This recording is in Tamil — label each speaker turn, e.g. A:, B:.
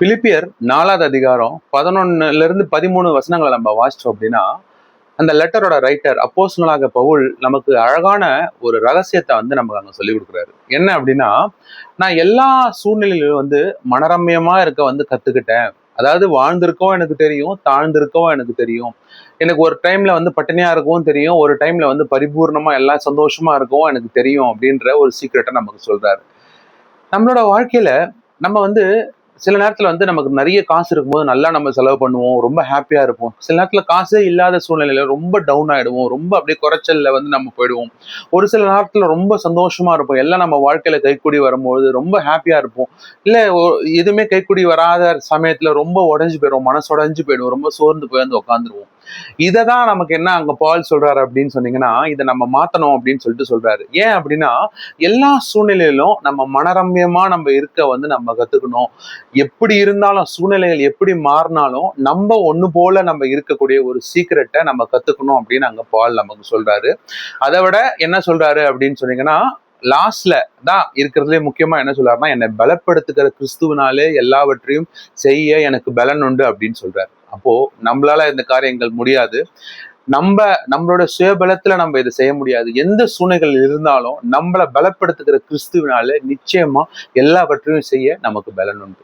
A: பிலிப்பியர் 4வது அதிகாரம் 11 to 13 வசனங்களை நம்ம வாசிச்சோம் அப்படின்னா, அந்த லெட்டரோட ரைட்டர் அப்போஸ்தலனாகிய பவுல் நமக்கு அழகான ஒரு ரகசியத்தை நமக்கு அங்க சொல்லி கொடுக்குறாரு. என்ன அப்படின்னா, நான் எல்லா சூழ்நிலையிலும் மனரம்யமா இருக்க கத்துக்கிட்டேன். அதாவது வாழ்ந்திருக்கவும் எனக்கு தெரியும், தாழ்ந்திருக்கவும் எனக்கு தெரியும். எனக்கு ஒரு டைம்ல பட்டினியா இருக்கவும் தெரியும், ஒரு டைம்ல பரிபூர்ணமா எல்லாம் சந்தோஷமா இருக்கவும் எனக்கு தெரியும் அப்படின்ற ஒரு சீக்ரெட்டை நமக்கு சொல்றாரு. நம்மளோட வாழ்க்கையில நம்ம சில நேரத்துல நமக்கு நிறைய காசு இருக்கும்போது நல்லா நம்ம செலவு பண்ணுவோம், ரொம்ப ஹாப்பியா இருப்போம். சில நேரத்துல காசே இல்லாத சூழ்நிலையில ரொம்ப டவுன் ஆயிடுவோம், ரொம்ப அப்படியே குறைச்சல்ல நம்ம போயிடுவோம். ஒரு சில நேரத்துல ரொம்ப சந்தோஷமா இருப்போம், எல்லாம் நம்ம வாழ்க்கையில கைக்கூடி வரும்போது ரொம்ப ஹாப்பியா இருப்போம். இல்ல எதுவுமே கைக்கூடி வராத சமயத்துல ரொம்ப உடைஞ்சு போயிடும், மனசு உடைஞ்சு போயிடும், ரொம்ப சோர்ந்து போய் உட்காந்துருவோம். இததான் நமக்கு என்ன அங்க பால் சொல்றாரு அப்படின்னு சொன்னீங்கன்னா, இதை நம்ம மாத்தணும் அப்படின்னு சொல்றாரு. ஏன் அப்படின்னா, எல்லா சூழ்நிலையிலும் நம்ம மனரம்யமா நம்ம இருக்க நம்ம கத்துக்கணும். எப்படி இருந்தாலும் சூழ்நிலைகள் எப்படி மாறினாலும் நம்ம ஒண்ணு போல நம்ம இருக்கக்கூடிய ஒரு சீக்கிரட்டை நம்ம கத்துக்கணும் அப்படின்னு அங்க பால் நமக்கு சொல்றாரு. அதை விட என்ன சொல்றாரு அப்படின்னு சொன்னீங்கன்னா, லாஸ்ட்ல தான் இருக்கிறதுலே முக்கியமா என்ன சொல்றாருன்னா, என்னை பலப்படுத்துகிற கிறிஸ்துவனாலே எல்லாவற்றையும் செய்ய எனக்கு பலன் உண்டு அப்படின்னு சொல்றாரு. அப்போ நம்மளால இந்த காரியங்கள் முடியாது. நம்மளோட சுயபலத்துல நம்ம இதை செய்ய முடியாது. எந்த சூழ்நிலைகள் இருந்தாலும் நம்மளை பலப்படுத்துகிற கிறிஸ்துவனால நிச்சயமா எல்லாவற்றையும் செய்ய நமக்கு பலன் உண்டு.